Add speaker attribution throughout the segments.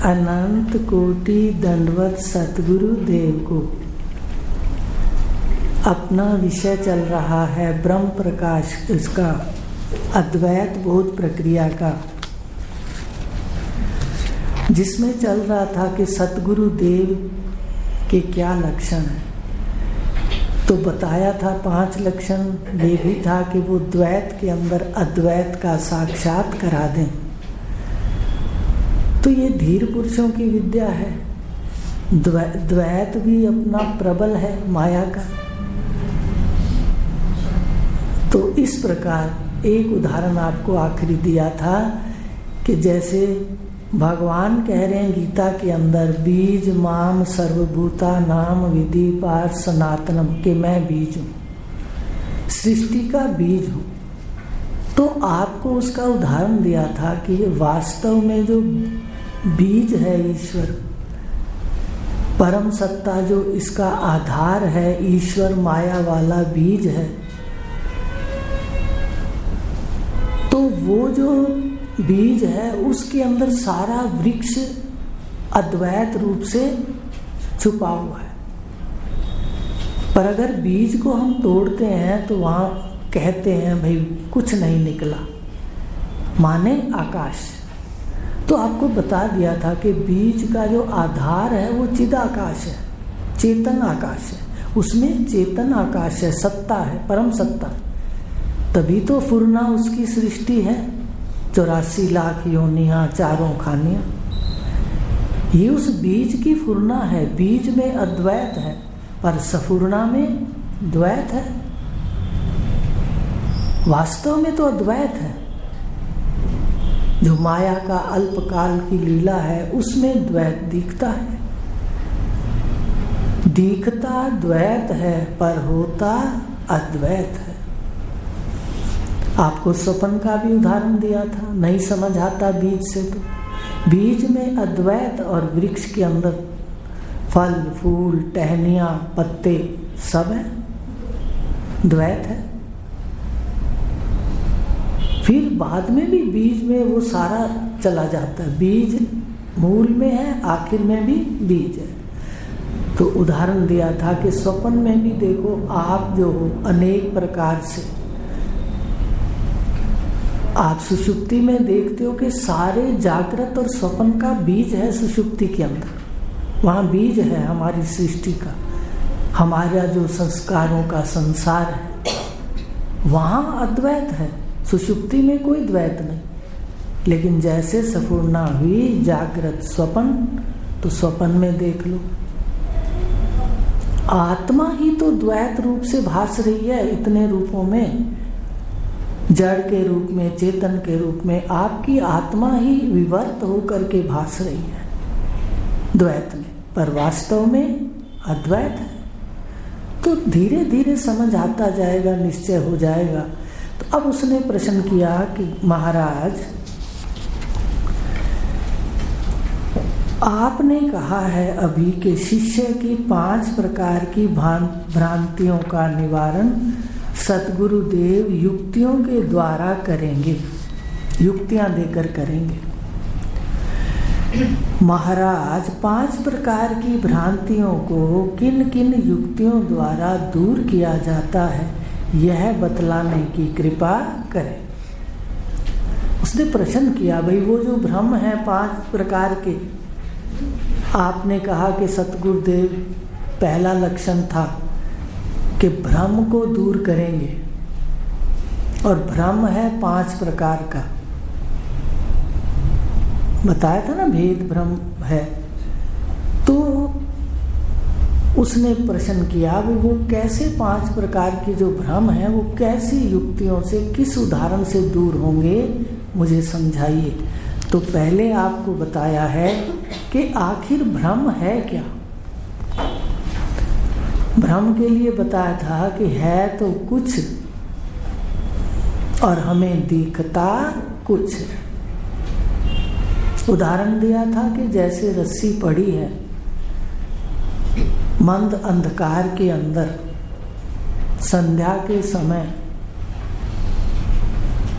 Speaker 1: अनंत कोटि दंडवत सतगुरु देव को। अपना विषय चल रहा है ब्रह्म प्रकाश, इसका अद्वैत बोध प्रक्रिया का, जिसमें चल रहा था कि सतगुरु देव के क्या लक्षण हैं। तो बताया था 5 लक्षण। ये भी था कि वो द्वैत के अंदर अद्वैत का साक्षात करा दें। तो ये धीर पुरुषों की विद्या है। द्वैत भी अपना प्रबल है माया का। तो इस प्रकार एक उदाहरण आपको आखिरी दिया था कि जैसे भगवान कह रहे हैं गीता के अंदर, बीज माम सर्वभूता नाम विधि पार सनातनम, कि मैं बीज हूँ, सृष्टि का बीज हूँ। तो आपको उसका उदाहरण दिया था कि वास्तव में जो बीज है ईश्वर, परम सत्ता जो इसका आधार है, ईश्वर माया वाला बीज है, तो वो जो बीज है उसके अंदर सारा वृक्ष अद्वैत रूप से छुपा हुआ है। पर अगर बीज को हम तोड़ते हैं तो वहाँ कहते हैं भाई कुछ नहीं निकला, माने आकाश। तो आपको बता दिया था कि बीज का जो आधार है वो चिदाकाश है, चेतन आकाश है। उसमें चेतन आकाश है, सत्ता है, परम सत्ता। तभी तो फुरना उसकी सृष्टि है, 84 लाख योनियाँ, चारों खानियाँ। ये उस बीज की फुरना है। बीज में अद्वैत है पर सफुरना में द्वैत है। वास्तव में तो अद्वैत है। जो माया का अल्पकाल की लीला है उसमें द्वैत दिखता है। दिखता द्वैत है पर होता अद्वैत है। आपको स्वप्न का भी उदाहरण दिया था, नहीं समझ आता बीज से। तो बीज में अद्वैत और वृक्ष के अंदर फल फूल टहनियाँ पत्ते सब है, द्वैत है। फिर बाद में भी बीज में वो सारा चला जाता है। बीज मूल में है, आखिर में भी बीज है। तो उदाहरण दिया था कि स्वप्न में भी देखो, आप जो हो अनेक प्रकार से आप सुषुप्ति में देखते हो कि सारे जागृत और स्वप्न का बीज है सुषुप्ति के अंदर। वहाँ बीज है हमारी सृष्टि का, हमारा जो संस्कारों का संसार है, वहाँ अद्वैत है। सुषुप्ति में कोई द्वैत नहीं। लेकिन जैसे सफुरना हुई जागृत स्वप्न, तो स्वप्न में देख लो आत्मा ही तो द्वैत रूप से भास रही है। इतने रूपों में, जड़ के रूप में, चेतन के रूप में, आपकी आत्मा ही विवर्त होकर के भास रही है द्वैत में, पर वास्तव में अद्वैत है। तो धीरे धीरे समझ आता जाएगा, निश्चय हो जाएगा। तो अब उसने प्रश्न किया कि महाराज, आपने कहा है अभी कि शिष्य की 5 प्रकार की भ्रांतियों का निवारण सतगुरु देव युक्तियों के द्वारा करेंगे, युक्तियां देकर करेंगे। महाराज, 5 प्रकार की भ्रांतियों को किन किन युक्तियों द्वारा दूर किया जाता है, यह बतलाने की कृपा करें। उसने प्रश्न किया, भाई वो जो भ्रम है 5 प्रकार के, आपने कहा कि सतगुरुदेव पहला लक्षण था कि भ्रम को दूर करेंगे, और भ्रम है 5 प्रकार का। बताया था ना, भेद भ्रम है। तो उसने प्रश्न किया, वो कैसे 5 प्रकार की जो भ्रम है वो कैसी युक्तियों से, किस उदाहरण से दूर होंगे, मुझे समझाइए। तो पहले आपको बताया है कि आखिर भ्रम है क्या। भ्रम के लिए बताया था कि है तो कुछ और हमें दिखता कुछ। उदाहरण दिया था कि जैसे रस्सी पड़ी है मंद अंधकार के अंदर संध्या के समय,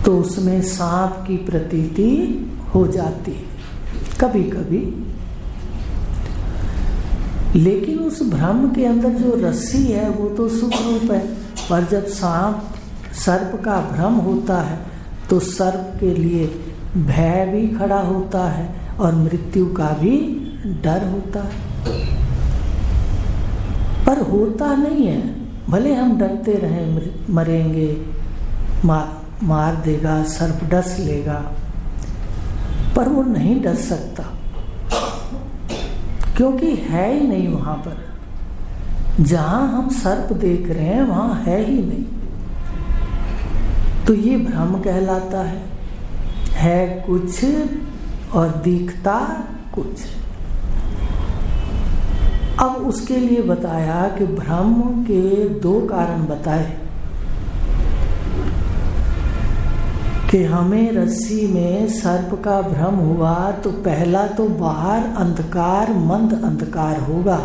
Speaker 1: तो उसमें सांप की प्रतीति हो जाती है। कभी कभी। लेकिन उस भ्रम के अंदर जो रस्सी है वो तो सुख रूप है। पर जब सर्प का भ्रम होता है तो सर्प के लिए भय भी खड़ा होता है और मृत्यु का भी डर होता है। पर होता नहीं है। भले हम डरते रहें, मरेंगे, मार देगा, सर्प डस लेगा, पर वो नहीं डस सकता, क्योंकि है ही नहीं वहां पर। जहां हम सर्प देख रहे हैं वहां है ही नहीं। तो ये भ्रम कहलाता है कुछ और दिखता कुछ। अब उसके लिए बताया कि भ्रम के दो कारण बताए कि हमें रस्सी में सर्प का भ्रम हुआ तो पहला तो बाहर अंधकार, मंद अंधकार होगा।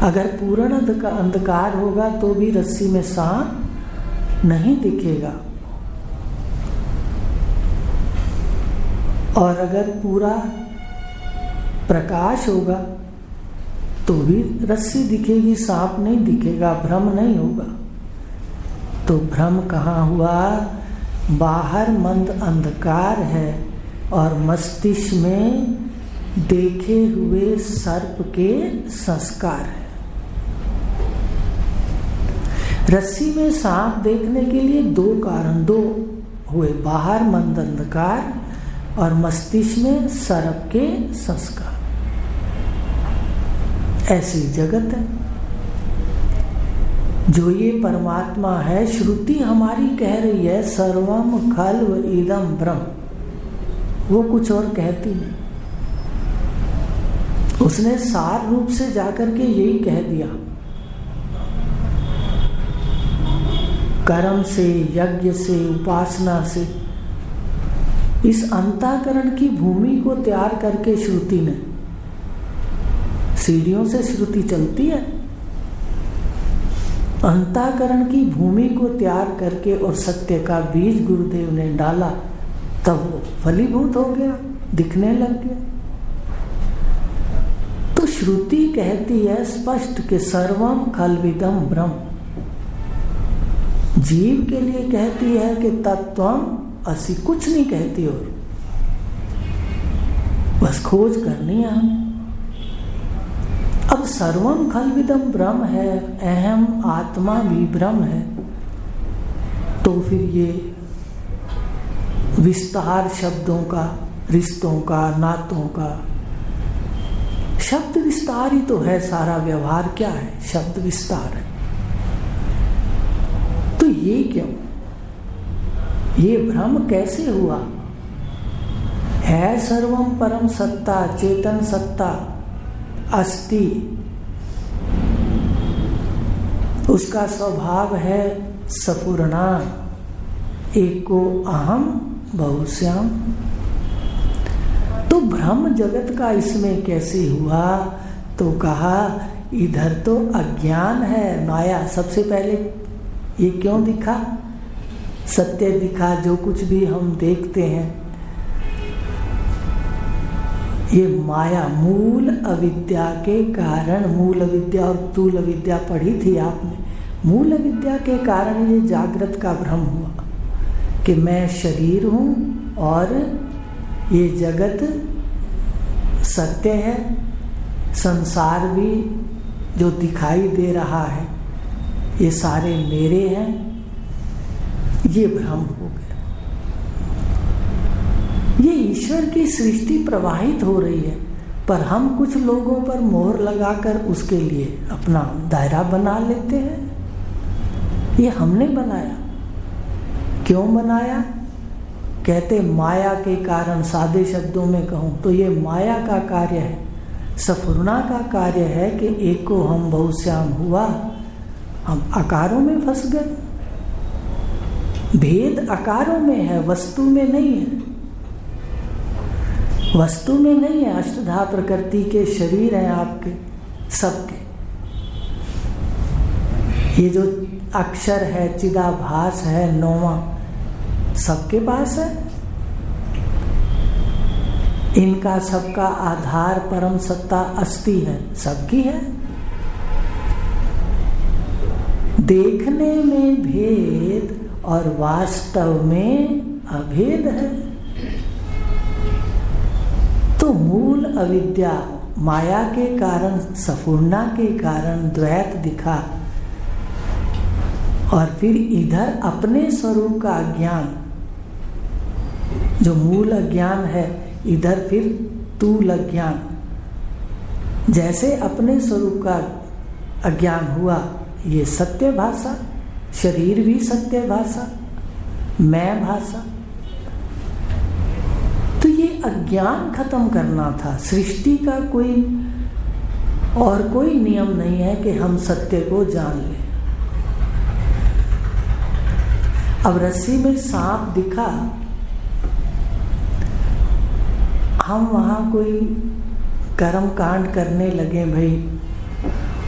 Speaker 1: अगर पूर्ण अंधकार होगा तो भी रस्सी में सांप नहीं दिखेगा, और अगर पूरा प्रकाश होगा तो भी रस्सी दिखेगी, सांप नहीं दिखेगा, भ्रम नहीं होगा। तो भ्रम कहाँ हुआ? बाहर मंद अंधकार है और मस्तिष्क में देखे हुए सर्प के संस्कार है। रस्सी में सांप देखने के लिए दो कारण हुए, बाहर मंद अंधकार और मस्तिष्क में सर्प के संस्कार। ऐसी जगत है। जो ये परमात्मा है, श्रुति हमारी कह रही है सर्वम खल्व इदम ब्रह्म, वो कुछ और कहती नहीं। उसने सार रूप से जाकर के यही कह दिया। कर्म से, यज्ञ से, उपासना से इस अंतःकरण की भूमि को तैयार करके श्रुति ने, सीढ़ियों से श्रुति चलती है, अंतःकरण की भूमि को तैयार करके और सत्य का बीज गुरुदेव ने डाला, तब वो फलीभूत हो गया, दिखने लग गया। तो श्रुति कहती है स्पष्ट कि सर्वम खल्विदम ब्रह्म। जीव के लिए कहती है कि तत्वम असि, कुछ नहीं कहती, और बस खोज करनी है हमें। अब सर्वम खल्विदम ब्रह्म है, अहम आत्मा भी ब्रह्म है, तो फिर ये विस्तार शब्दों का, रिश्तों का, नातों का, शब्द विस्तार ही तो है सारा व्यवहार। क्या है? शब्द विस्तार है। तो ये क्यों? ये भ्रम कैसे हुआ? है सर्वम परम सत्ता, चेतन सत्ता अस्ति, उसका स्वभाव है सपूर्णा, एको अहम बहुश्याम। तो भ्रम जगत का इसमें कैसे हुआ? तो कहा इधर तो अज्ञान है, माया। सबसे पहले ये क्यों दिखा? सत्य दिखा। जो कुछ भी हम देखते हैं ये माया, मूल अविद्या के कारण, मूल अविद्या और तूल अविद्या पढ़ी थी आपने। मूल अविद्या के कारण ये जागृत का भ्रम हुआ कि मैं शरीर हूँ और ये जगत सत्य है, संसार भी जो दिखाई दे रहा है ये सारे मेरे हैं। ये भ्रम हो गया। ये ईश्वर की सृष्टि प्रवाहित हो रही है, पर हम कुछ लोगों पर मोहर लगाकर उसके लिए अपना दायरा बना लेते हैं। ये हमने बनाया। क्यों बनाया? कहते माया के कारण। सादे शब्दों में कहूं तो ये माया का कार्य है, सफुरना का कार्य है कि एको हम बहुश्याम हुआ। हम आकारों में फंस गए। भेद आकारों में है, वस्तु में नहीं है। वस्तु में नहीं है। अष्टधा प्रकृति के शरीर हैं आपके सबके। ये जो अक्षर है, चिदाभास है, नौवां, सबके पास है। इनका सबका आधार परम सत्ता अस्ति है, सबकी है। देखने में भेद और वास्तव में अभेद है। तो मूल अविद्या माया के कारण, सफुर्णा के कारण द्वैत दिखा, और फिर इधर अपने स्वरूप का अज्ञान, जो मूल अज्ञान है, इधर फिर तूल अज्ञान। जैसे अपने स्वरूप का अज्ञान हुआ, ये सत्य भाषा, शरीर भी सत्य भाषा, मैं भाषा। तो ये अज्ञान खत्म करना था। सृष्टि का कोई और कोई नियम नहीं है कि हम सत्य को जान लें। अब रस्सी में सांप दिखा, हम वहाँ कोई कर्म कांड करने लगे, भाई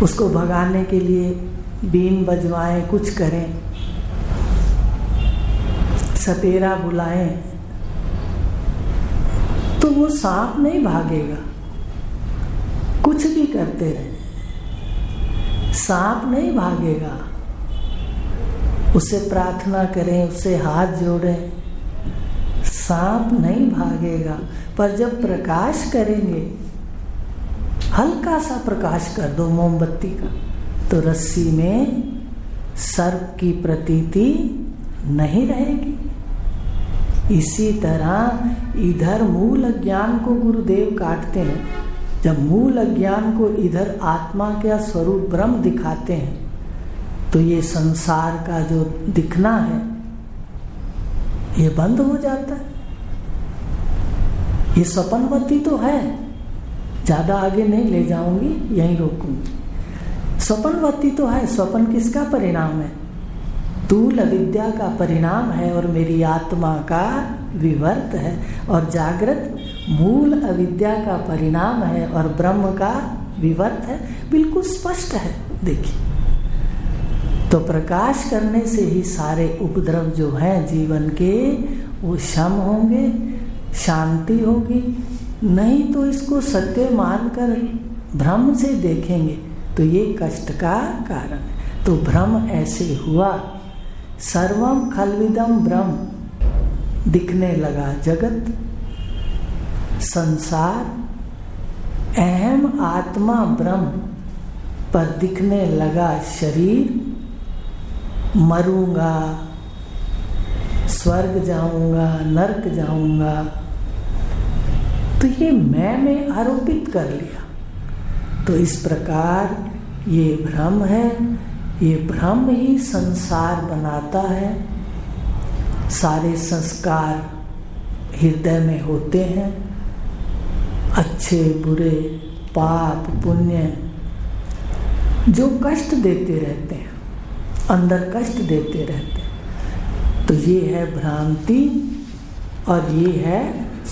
Speaker 1: उसको भगाने के लिए बीन बजवाएं, कुछ करें, सपेरा बुलाएं, तो वो सांप नहीं भागेगा। कुछ भी करते रहे, सांप नहीं भागेगा। उससे प्रार्थना करें, उससे हाथ जोड़ें, सांप नहीं भागेगा। पर जब प्रकाश करेंगे, हल्का सा प्रकाश कर दो मोमबत्ती का, तो रस्सी में सर्प की प्रतीति नहीं रहेगी। इसी तरह इधर मूल अज्ञान को गुरुदेव काटते हैं। जब मूल अज्ञान को इधर आत्मा का स्वरूप ब्रह्म दिखाते हैं, तो ये संसार का जो दिखना है, ये बंद हो जाता है। ये स्वप्नवती तो है, ज्यादा आगे नहीं ले जाऊंगी, यहीं रोकूंगी। स्वप्नवती तो है। स्वप्न किसका परिणाम है? स्थूल अविद्या का परिणाम है और मेरी आत्मा का विवर्त है। और जागृत मूल अविद्या का परिणाम है और ब्रह्म का विवर्त है। बिल्कुल स्पष्ट है, देखिए। तो प्रकाश करने से ही सारे उपद्रव जो हैं जीवन के, वो शम होंगे, शांति होगी। नहीं तो इसको सत्य मानकर भ्रम से देखेंगे तो ये कष्ट का कारण है। तो भ्रम ऐसे हुआ, सर्वम खल्विदम ब्रह्म दिखने लगा जगत, संसार, अहम आत्मा ब्रह्म पर दिखने लगा शरीर। मरूंगा, स्वर्ग जाऊंगा, नरक जाऊंगा, तो ये मैं में आरोपित कर लिया। तो इस प्रकार ये भ्रम है। ये भ्रम ही संसार बनाता है। सारे संस्कार हृदय में होते हैं, अच्छे बुरे, पाप पुण्य, जो कष्ट देते रहते हैं, अंदर कष्ट देते रहते हैं। तो ये है भ्रांति और ये है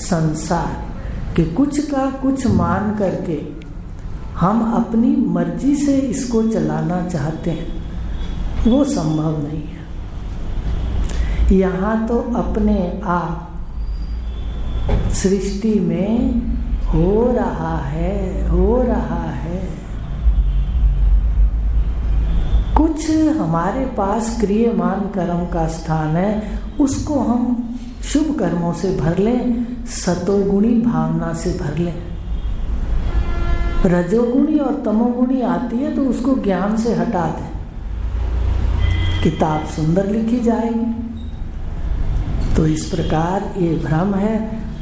Speaker 1: संसार, कि कुछ का कुछ मान करके हम अपनी मर्जी से इसको चलाना चाहते हैं, वो संभव नहीं है। यहाँ तो अपने आप सृष्टि में हो रहा है, हो रहा है। कुछ हमारे पास क्रियमान कर्म का स्थान है, उसको हम शुभ कर्मों से भर लें, सतोगुणी भावना से भर लें। रजोगुणी और तमोगुणी आती है तो उसको ज्ञान से हटा दें, किताब सुंदर लिखी जाएगी। तो इस प्रकार ये भ्रम है।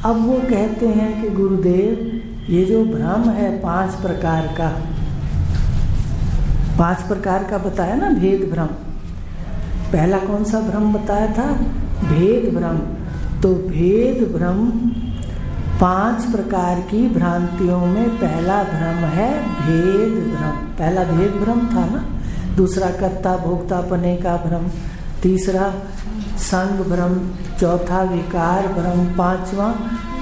Speaker 1: अब वो कहते हैं कि गुरुदेव ये जो भ्रम है 5 प्रकार का, 5 प्रकार का बताया ना, भेद भ्रम। पहला कौन सा भ्रम बताया था? भेद भ्रम। तो भेद भ्रम 5 प्रकार की भ्रांतियों में पहला भ्रम है भेद भ्रम। पहला भेद भ्रम था ना, दूसरा कर्ता भोक्तापने का भ्रम, तीसरा संग भ्रम, चौथा विकार भ्रम, 5वां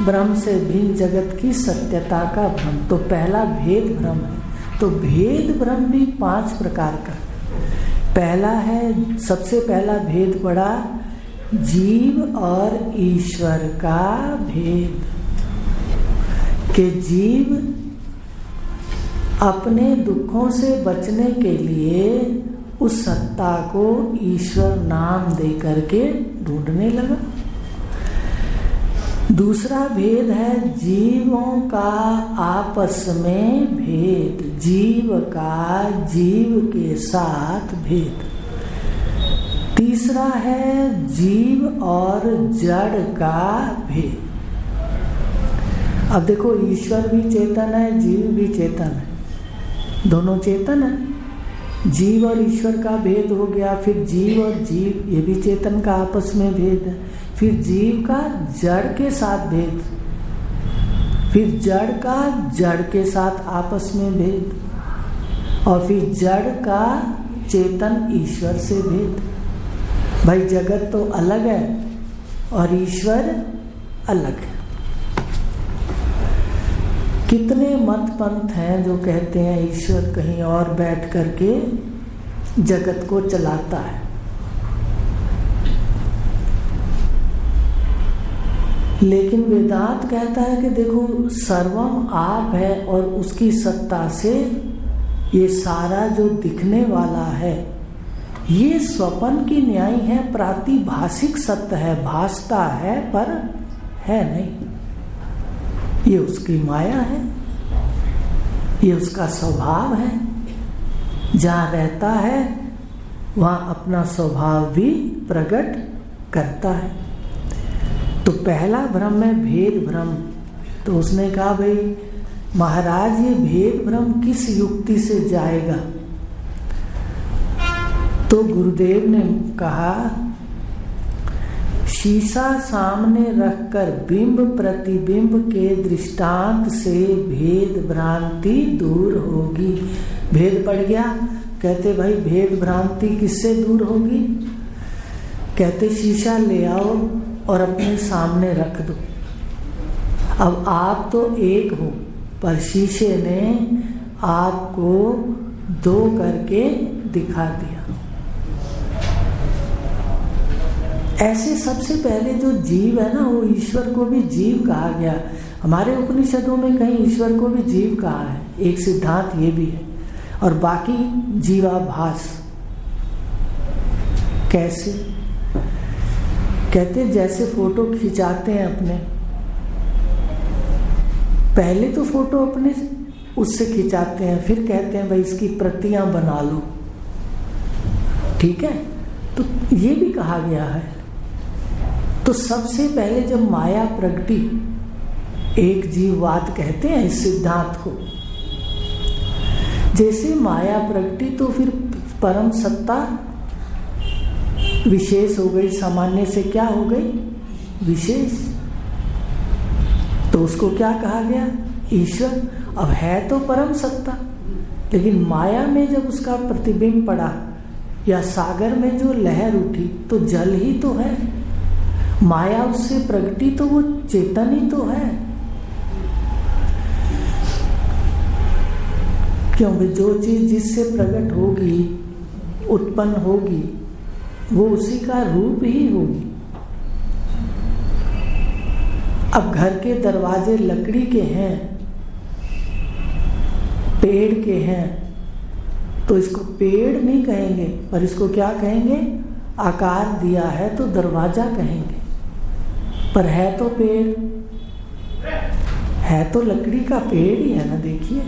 Speaker 1: ब्रह्म से भिन्न जगत की सत्यता का भ्रम। तो पहला भेद भ्रम है। तो भेद भ्रम भी 5 प्रकार का। पहला है, सबसे पहला भेद पड़ा जीव और ईश्वर का भेद। कि जीव अपने दुखों से बचने के लिए उस सत्ता को ईश्वर नाम दे करके ढूंढने लगा। दूसरा भेद है जीवों का आपस में भेद, जीव का जीव के साथ भेद। तीसरा है जीव और जड़ का भेद। अब देखो, ईश्वर भी चेतन है, जीव भी चेतन है, दोनों चेतन है। जीव और ईश्वर का भेद हो गया, फिर जीव और जीव ये भी चेतन का आपस में भेद है, फिर जीव का जड़ के साथ भेद, फिर जड़ का जड़ के साथ आपस में भेद, और फिर जड़ का चेतन ईश्वर से भेद। भाई जगत तो अलग है और ईश्वर अलग है। कितने मत पंथ हैं जो कहते हैं ईश्वर कहीं और बैठ करके जगत को चलाता है। लेकिन वेदांत कहता है कि देखो, सर्वम आप है और उसकी सत्ता से ये सारा जो दिखने वाला है ये स्वप्न की न्याय है, प्रातिभाषिक सत्य है, भासता है पर है नहीं। ये उसकी माया है, ये उसका स्वभाव है। जहाँ रहता है वहाँ अपना स्वभाव भी प्रकट करता है। तो पहला भ्रम है भेद भ्रम। तो उसने कहा, भाई महाराज ये भेद भ्रम किस युक्ति से जाएगा? तो गुरुदेव ने कहा, शीशा सामने रखकर बिंब प्रतिबिंब के दृष्टांत से भेद भ्रांति दूर होगी। भेद पड़ गया। कहते भाई भेद भ्रांति किससे दूर होगी? कहते शीशा ले आओ और अपने सामने रख दो। अब आप तो एक हो, पर शीशे ने आपको दो करके दिखा दिया। ऐसे सबसे पहले जो जीव है ना, वो ईश्वर को भी जीव कहा गया। हमारे उपनिषदों में कहीं ईश्वर को भी जीव कहा है, एक सिद्धांत ये भी है। और बाकी जीवाभास कैसे? कहते जैसे फोटो खिंचाते हैं अपने, पहले तो फोटो अपने उससे खिंचाते हैं, फिर कहते हैं भाई इसकी प्रतियां बना लो, ठीक है? तो ये भी कहा गया है। तो सबसे पहले जब माया प्रगटी, एक जीववाद कहते हैं इस सिद्धांत को, जैसे माया प्रगटी तो फिर परम सत्ता विशेष हो गई, सामान्य से क्या हो गई? विशेष। तो उसको क्या कहा गया? ईश्वर। अब है तो परम सत्ता, लेकिन माया में जब उसका प्रतिबिंब पड़ा या सागर में जो लहर उठी तो जल ही तो है। माया उससे प्रगटी तो वो चेतन ही तो है। क्योंकि जो चीज जिससे प्रकट होगी, उत्पन्न होगी, वो उसी का रूप ही होगी। अब घर के दरवाजे लकड़ी के हैं, पेड़ के हैं, तो इसको पेड़ नहीं कहेंगे, पर इसको क्या कहेंगे? आकार दिया है तो दरवाजा कहेंगे। पर है तो पेड़, है तो लकड़ी का पेड़ ही है ना। देखिए,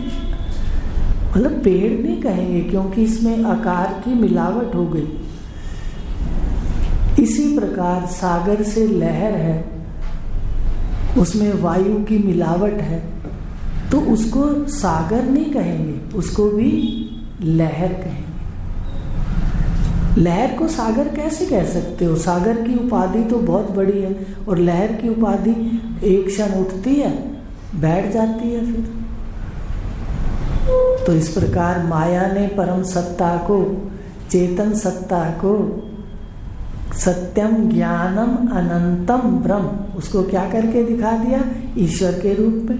Speaker 1: मतलब पेड़ नहीं कहेंगे क्योंकि इसमें आकार की मिलावट हो गई। इसी प्रकार सागर से लहर है, उसमें वायु की मिलावट है, तो उसको सागर नहीं कहेंगे, उसको भी लहर कहेंगे। लहर को सागर कैसे कह सकते हो? सागर की उपाधि तो बहुत बड़ी है, और लहर की उपाधि एक क्षण उठती है, बैठ जाती है फिर। तो इस प्रकार माया ने परम सत्ता को, चेतन सत्ता को, सत्यम ज्ञानम अनंतम ब्रह्म, उसको क्या करके दिखा दिया? ईश्वर के रूप में।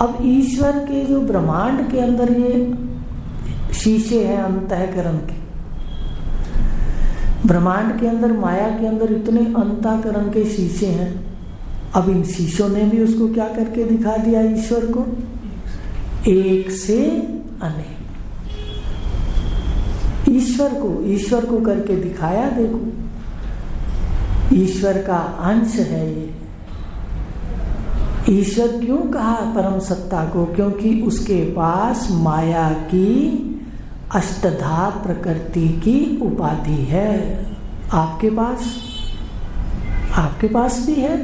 Speaker 1: अब ईश्वर के जो ब्रह्मांड के अंदर ये शीशे हैं अंतःकरण के, ब्रह्मांड के अंदर, माया के अंदर इतने अंतःकरण के शीशे हैं, अब इन शिष्यों ने भी उसको क्या करके दिखा दिया ईश्वर को, एक से अनेक। ईश्वर को करके दिखाया, देखो ईश्वर का अंश है ये। ईश्वर क्यों कहा परम सत्ता को? क्योंकि उसके पास माया की अष्टधा प्रकृति की उपाधि है। आपके पास भी है।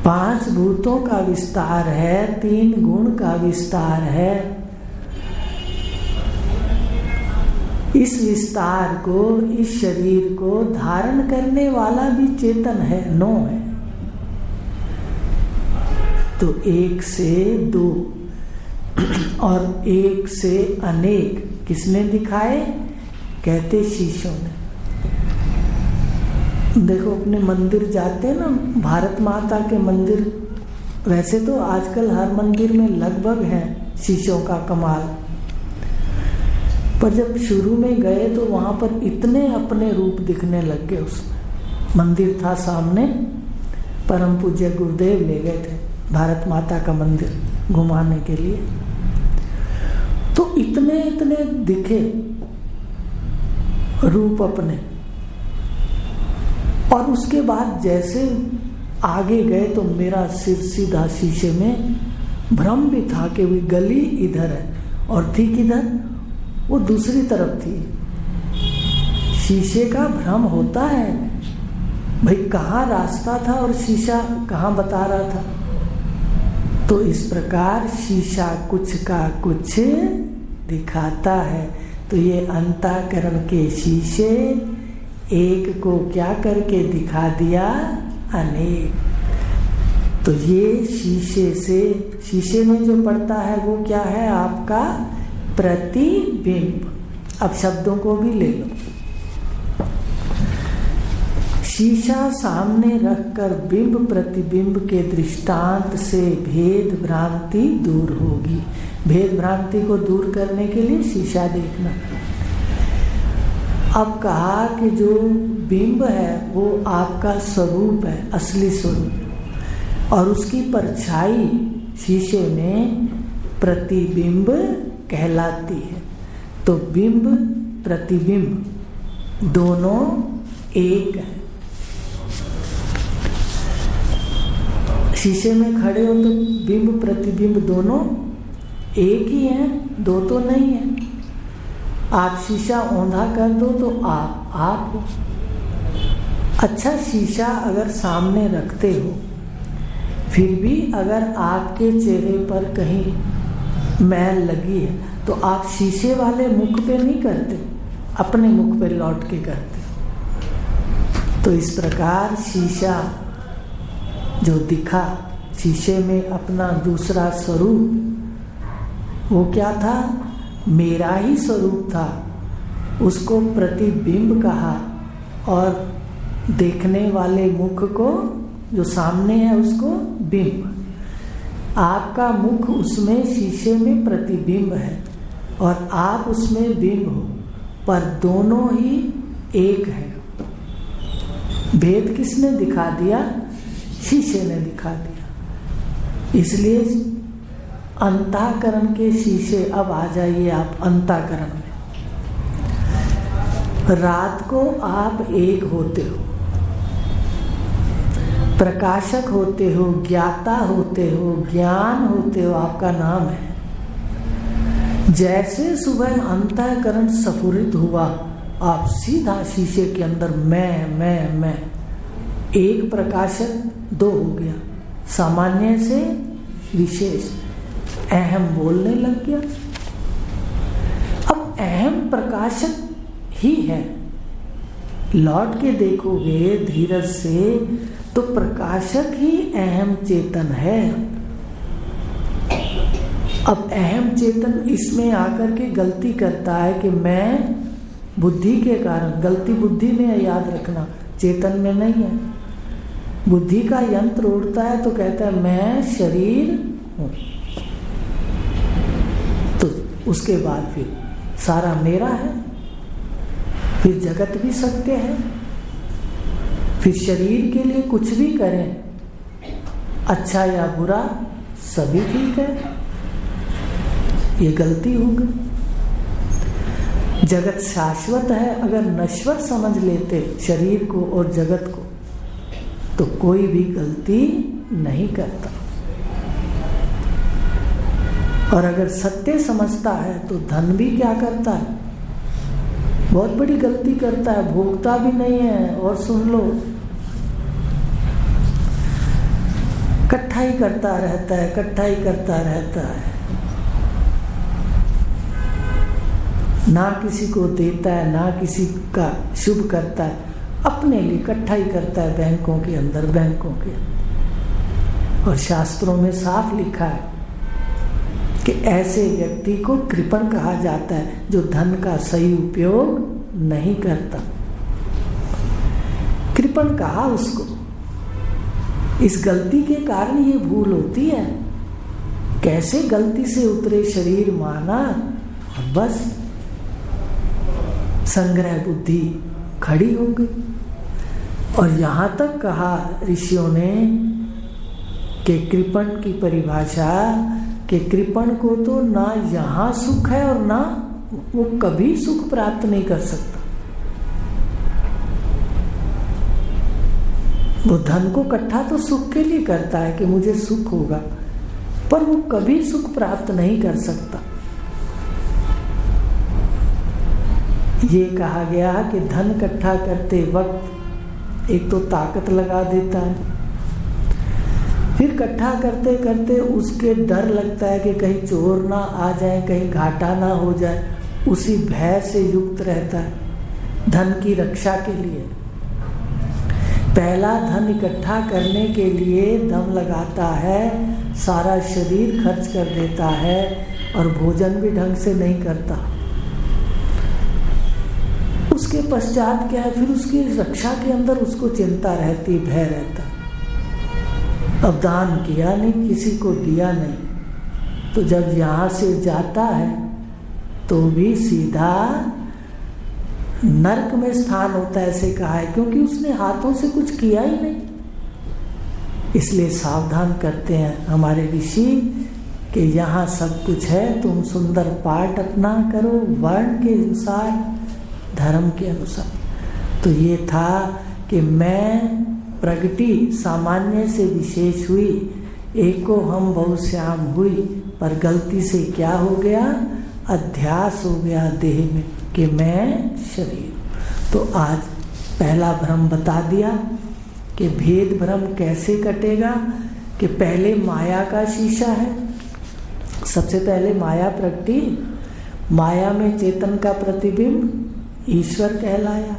Speaker 1: 5 भूतों का विस्तार है, 3 गुण का विस्तार है। इस विस्तार को, इस शरीर को धारण करने वाला भी चेतन है, 9 है। तो 1 से 2 और 1 से अनेक किसने दिखाए? कहते शिष्यों ने। देखो अपने मंदिर जाते ना, भारत माता के मंदिर, वैसे तो आजकल हर मंदिर में लगभग है शिष्यों का कमाल, पर जब शुरू में गए तो वहां पर इतने अपने रूप दिखने लग गए। उसमें मंदिर था सामने, परम पूज्य गुरुदेव ले गए थे भारत माता का मंदिर घुमाने के लिए, तो इतने दिखे रूप अपने। और उसके बाद जैसे आगे गए तो मेरा सिर सीधा शीशे में, भ्रम भी था कि वो गली इधर है और थी किधर, वो दूसरी तरफ थी। शीशे का भ्रम होता है भाई, कहाँ रास्ता था और शीशा कहाँ बता रहा था। तो इस प्रकार शीशा कुछ का कुछ दिखाता है। तो ये अंतःकरण के शीशे एक को क्या करके दिखा दिया? अनेक। तो ये शीशे में जो पड़ता है वो क्या है? आपका प्रतिबिंब। अब शब्दों को भी ले लो। शीशा सामने रखकर बिंब प्रतिबिंब के दृष्टांत से भेद भ्रांति दूर होगी। भेद भ्रांति को दूर करने के लिए शीशा देखना। अब कहा कि जो बिंब है वो आपका स्वरूप है, असली स्वरूप, और उसकी परछाई शीशे में प्रतिबिंब कहलाती है। तो बिंब प्रतिबिंब दोनों एक है। शीशे में खड़े हो तो बिंब प्रतिबिंब दोनों एक ही हैं, दो तो नहीं है। आप शीशा औंधा कर दो तो आप हो। अच्छा, शीशा अगर सामने रखते हो, फिर भी अगर आपके चेहरे पर कहीं मैल लगी है तो आप शीशे वाले मुख पे नहीं करते, अपने मुख पे लौट के करते। तो इस प्रकार शीशा जो दिखा, शीशे में अपना दूसरा स्वरूप, वो क्या था? मेरा ही स्वरूप था। उसको प्रतिबिंब कहा, और देखने वाले मुख को, जो सामने है, उसको बिंब। आपका मुख उसमें शीशे में प्रतिबिंब है और आप उसमें बिंब हो, पर दोनों ही एक है। भेद किसने दिखा दिया? शीशे ने दिखा दिया। इसलिए अंतःकरण के शीशे। अब आ जाइए आप अंतःकरण में। रात को आप एक होते हो, प्रकाशक होते हो, ज्ञाता होते हो, ज्ञान होते हो, आपका नाम है। जैसे सुबह अंतःकरण स्फुरित हुआ, आप सीधा शीशे के अंदर मैं एक प्रकाशक दो हो गया, सामान्य से विशेष, अहम बोलने लग गया। अब अहम प्रकाशक ही है। लौट के देखोगे धीरज से तो प्रकाशक ही अहम चेतन है। अब अहम चेतन इसमें आकर के गलती करता है कि मैं बुद्धि के कारण, गलती बुद्धि में है, याद रखना, चेतन में नहीं है। बुद्धि का यंत्र उड़ता है तो कहता है मैं शरीर हूं, तो उसके बाद फिर सारा मेरा है, फिर जगत भी सत्य है। फिर शरीर के लिए कुछ भी करें अच्छा या बुरा सभी ठीक है, ये गलती हो गई। जगत शाश्वत है, अगर नश्वर समझ लेते शरीर को और जगत को तो कोई भी गलती नहीं करता। और अगर सत्य समझता है तो धन भी क्या करता है, बहुत बड़ी गलती करता है, भोगता भी नहीं है। और सुन लो, इकट्ठा ही करता रहता है, इकट्ठा ही करता रहता है, ना किसी को देता है, ना किसी का शुभ करता है, अपने लिए इकट्ठा ही करता है बैंकों के अंदर, बैंकों के अंदर। और शास्त्रों में साफ लिखा है कि ऐसे व्यक्ति को कृपण कहा जाता है, जो धन का सही उपयोग नहीं करता। कृपण कहा उसको। इस गलती के कारण ये भूल होती है। कैसे गलती से उतरे शरीर माना और बस संग्रह बुद्धि खड़ी हो गई। और यहाँ तक कहा ऋषियों ने कि कृपण की परिभाषा कि कृपण को तो ना यहाँ सुख है और ना वो कभी सुख प्राप्त नहीं कर सकता। वो धन को इकट्ठा तो सुख के लिए करता है कि मुझे सुख होगा, पर वो कभी सुख प्राप्त नहीं कर सकता। ये कहा गया कि धन इकट्ठा करते वक्त एक तो ताकत लगा देता है, फिर इकट्ठा करते करते उसके डर लगता है कि कहीं चोर ना आ जाए, कहीं घाटा ना हो जाए, उसी भय से युक्त रहता है धन की रक्षा के लिए। पहला धन इकट्ठा करने के लिए दम लगाता है, सारा शरीर खर्च कर देता है और भोजन भी ढंग से नहीं करता। उसके पश्चात क्या है, फिर उसकी रक्षा के अंदर उसको चिंता रहती, भय रहता। अब दान किया नहीं, किसी को दिया नहीं, तो जब यहाँ से जाता है तो भी सीधा नरक में स्थान होता है, ऐसे कहा है, क्योंकि उसने हाथों से कुछ किया ही नहीं। इसलिए सावधान करते हैं हमारे ऋषि कि यहाँ सब कुछ है, तुम सुंदर पाठ अपना करो वर्ण के अनुसार, धर्म के अनुसार। तो ये था कि मैं प्रगति सामान्य से विशेष हुई, एको हम बहुश्याम हुई, पर गलती से क्या हो गया, अध्यास हो गया देह में कि मैं शरीर। तो आज पहला भ्रम बता दिया कि भेद भ्रम कैसे कटेगा, कि पहले माया का शीशा है, सबसे पहले माया प्रगटी, माया में चेतन का प्रतिबिंब ईश्वर कहलाया।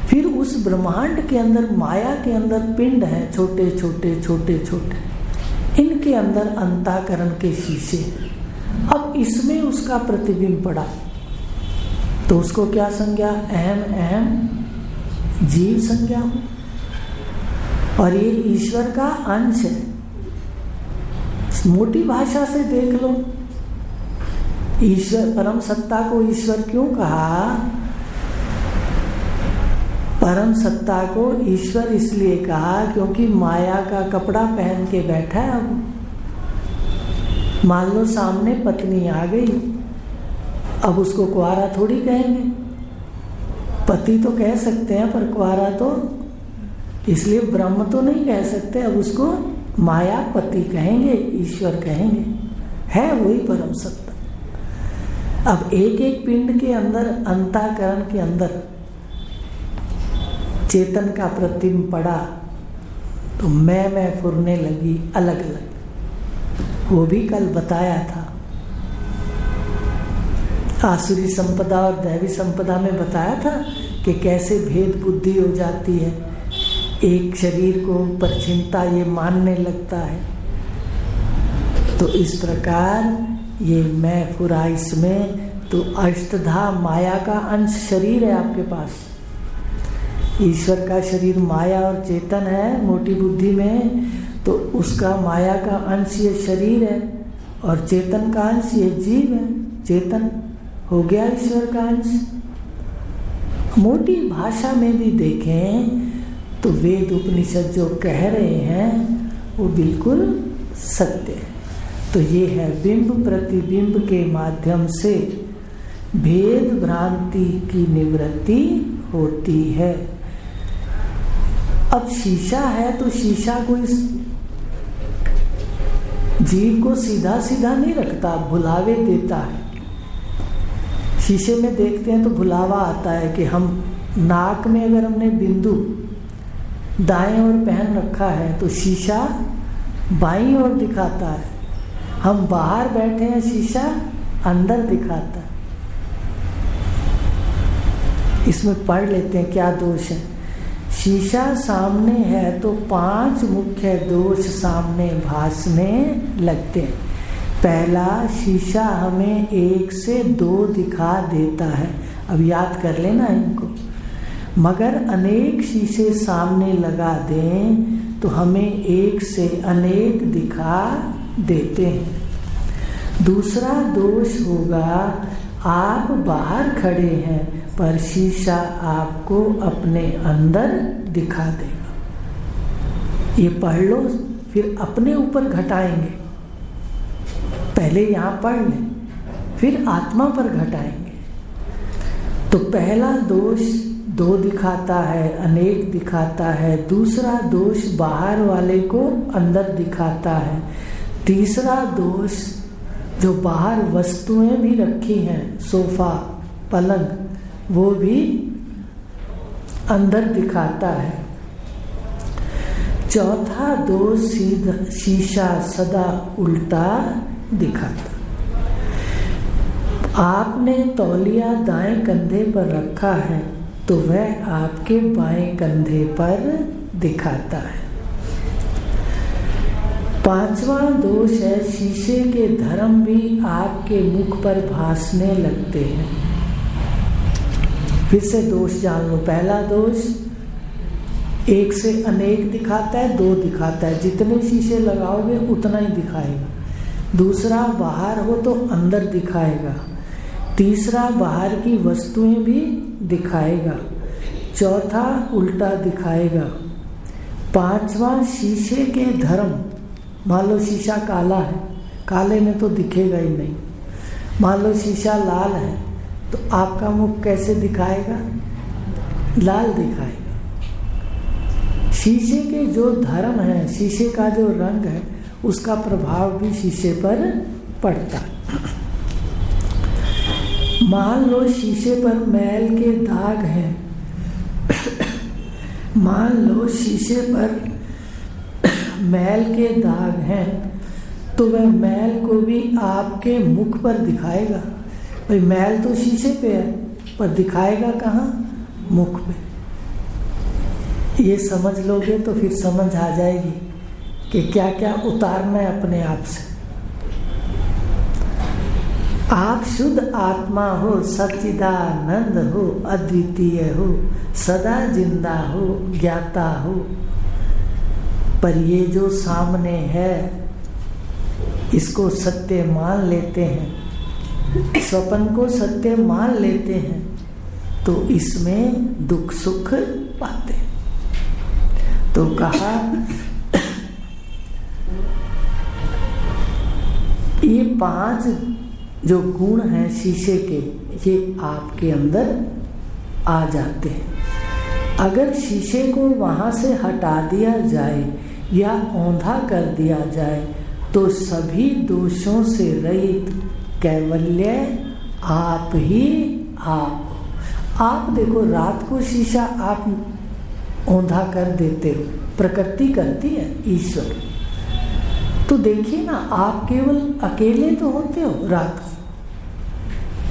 Speaker 1: फिर उस ब्रह्मांड के अंदर, माया के अंदर पिंड है, छोटे छोटे छोटे छोटे, इनके अंदर अंतःकरण के शीशे हैं। अब इसमें उसका प्रतिबिंब पड़ा तो उसको क्या संज्ञा, अहम अहम जीव संज्ञा हो। और ये ईश्वर का अंश है। मोटी भाषा से देख लो, ईश्वर परम सत्ता को ईश्वर क्यों कहा? परम सत्ता को ईश्वर इसलिए कहा क्योंकि माया का कपड़ा पहन के बैठा है। अब मान लो सामने पत्नी आ गई, अब उसको कुंवारा थोड़ी कहेंगे, पति तो कह सकते हैं पर कुंवारा तो, इसलिए ब्रह्म तो नहीं कह सकते, अब उसको मायापति कहेंगे, ईश्वर कहेंगे, है वही परम सत्ता। अब एक एक पिंड के अंदर, अंतःकरण के अंदर चेतन का प्रतिबिंब पड़ा तो मैं फुरने लगी अलग अलग। वो भी कल बताया था, आसुरी संपदा और दैवी संपदा में बताया था कि कैसे भेद बुद्धि हो जाती है। एक शरीर को परछिनता ये मानने लगता है। तो इस प्रकार ये मैं फुरा इसमें, तो अष्टधा माया का अंश शरीर है आपके पास। ईश्वर का शरीर माया और चेतन है मोटी बुद्धि में, तो उसका माया का अंश ये शरीर है और चेतन का अंश ये जीव है। चेतन हो गया ईश्वर का अंश। मोटी भाषा में भी देखें तो वेद उपनिषद जो कह रहे हैं वो बिल्कुल सत्य है। तो ये है बिंब प्रतिबिंब के माध्यम से भेद भ्रांति की निवृत्ति होती है। अब शीशा है तो शीशा को इस जीव को सीधा सीधा नहीं रखता, भुलावे देता है। शीशे में देखते हैं तो भुलावा आता है कि हम नाक में अगर हमने बिंदु दाएं ओर पहन रखा है तो शीशा बाईं ओर दिखाता है। हम बाहर बैठे हैं, शीशा अंदर दिखाता है। इसमें पढ़ लेते हैं क्या दोष है। शीशा सामने है तो 5 मुख्य दोष सामने भासने लगते हैं। पहला, शीशा हमें 1 से 2 दिखा देता है। अब याद कर लेना इनको। मगर अनेक शीशे सामने लगा दें तो हमें 1 से अनेक दिखा देते हैं। दूसरा दोष होगा, आप बाहर खड़े हैं पर शीशा आपको अपने अंदर दिखा देगा। ये पढ़ लो, फिर अपने ऊपर घटाएंगे। पहले यहाँ पढ़ लें, फिर आत्मा पर घटाएंगे। तो पहला दोष 2 दिखाता है, अनेक दिखाता है। दूसरा दोष बाहर वाले को अंदर दिखाता है। तीसरा दोष, जो बाहर वस्तुएं भी रखी हैं, सोफा पलंग, वो भी अंदर दिखाता है। चौथा दोष, शीशा सदा उल्टा दिखाता। आपने तौलिया दाएं कंधे पर रखा है तो वह आपके बाएं कंधे पर दिखाता है। 5वां दोष है, शीशे के धर्म भी आपके मुख पर भासने लगते हैं। फिर से दोष जान लो। पहला दोष 1 से अनेक दिखाता है, 2 दिखाता है। जितने शीशे लगाओगे उतना ही दिखाएगा। दूसरा, बाहर हो तो अंदर दिखाएगा। तीसरा, बाहर की वस्तुएं भी दिखाएगा। चौथा, उल्टा दिखाएगा। 5वां, शीशे के धर्म। मान लो शीशा काला है, काले में तो दिखेगा ही नहीं। मान लो शीशा लाल है तो आपका मुख कैसे दिखाएगा? लाल दिखाएगा। शीशे के जो धर्म है, शीशे का जो रंग है, उसका प्रभाव भी शीशे पर पड़ता है। मान लो शीशे पर मैल के दाग हैं। मान लो शीशे पर मैल के दाग हैं तो वह मैल को भी आपके मुख पर दिखाएगा। भाई मैल तो शीशे पे है पर दिखाएगा कहाँ? मुख पे। ये समझ लोगे तो फिर समझ आ जाएगी कि क्या क्या उतारना है अपने आप से। आप शुद्ध आत्मा हो, सच्चिदानंद हो, अद्वितीय हो, सदा जिंदा हो, ज्ञाता हो। पर ये जो सामने है इसको सत्य मान लेते हैं, स्वप्न को सत्य मान लेते हैं तो इसमें दुख सुख पाते हैं। तो कहा ये 5 जो गुण हैं शीशे के, ये आपके अंदर आ जाते हैं। अगर शीशे को वहां से हटा दिया जाए या औंधा कर दिया जाए तो सभी दोषों से रहित कैवल्य आप ही आप देखो, रात को शीशा आप औंधा कर देते हो, प्रकृति करती है, ईश्वर। तो देखिए ना, आप केवल अकेले तो होते हो रात को।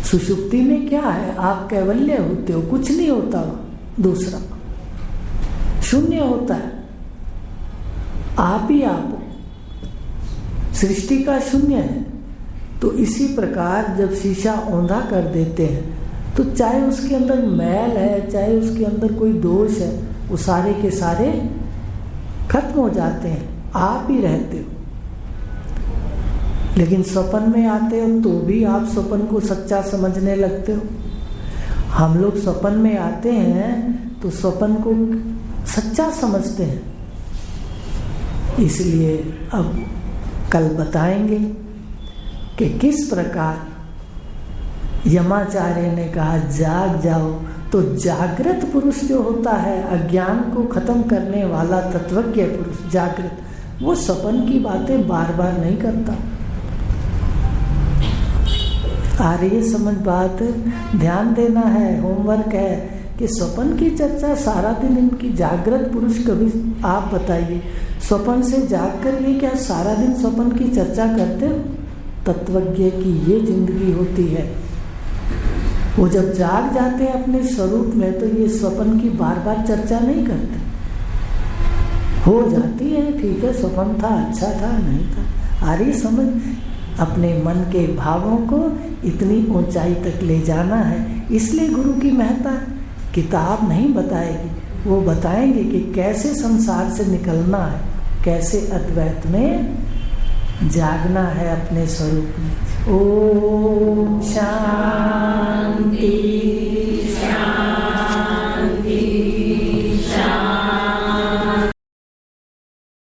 Speaker 1: सुषुप्ति में क्या है? आप कैवल्य होते हो, कुछ नहीं होता, दूसरा शून्य होता है। आप ही आप हो, सृष्टि का शून्य है। तो इसी प्रकार जब शीशा औंधा कर देते हैं तो चाहे उसके अंदर मैल है, चाहे उसके अंदर कोई दोष है, वो सारे के सारे खत्म हो जाते हैं, आप ही रहते हो। लेकिन स्वप्न में आते हो तो भी आप स्वप्न को सच्चा समझने लगते हो। हम लोग स्वप्न में आते हैं तो स्वप्न को सच्चा समझते हैं। इसलिए अब कल बताएंगे कि किस प्रकार यमाचार्य ने कहा जाग जाओ, तो जागृत पुरुष जो होता है, अज्ञान को खत्म करने वाला तत्वज्ञ पुरुष जागृत, वो सपन की बातें बार बार नहीं करता। आ रही है समझ बात? ध्यान देना है, होमवर्क है कि स्वप्न की चर्चा सारा दिन इनकी। जागृत पुरुष कभी आप बताइए, स्वप्न से जाग कर ये क्या सारा दिन स्वप्न की चर्चा करते हो? तत्वज्ञ की ये जिंदगी होती है। वो जब जाग जाते हैं अपने स्वरूप में, तो ये स्वप्न की बार बार चर्चा नहीं करते। हो जाती है, ठीक है, स्वप्न था, अच्छा था, नहीं था। आ रही समझ? अपने मन के भावों को इतनी ऊंचाई तक ले जाना है। इसलिए गुरु की महत्ता किताब नहीं बताएगी, वो बताएंगे कि कैसे संसार से निकलना है, कैसे अद्वैत में जागना है अपने स्वरूप में। ओ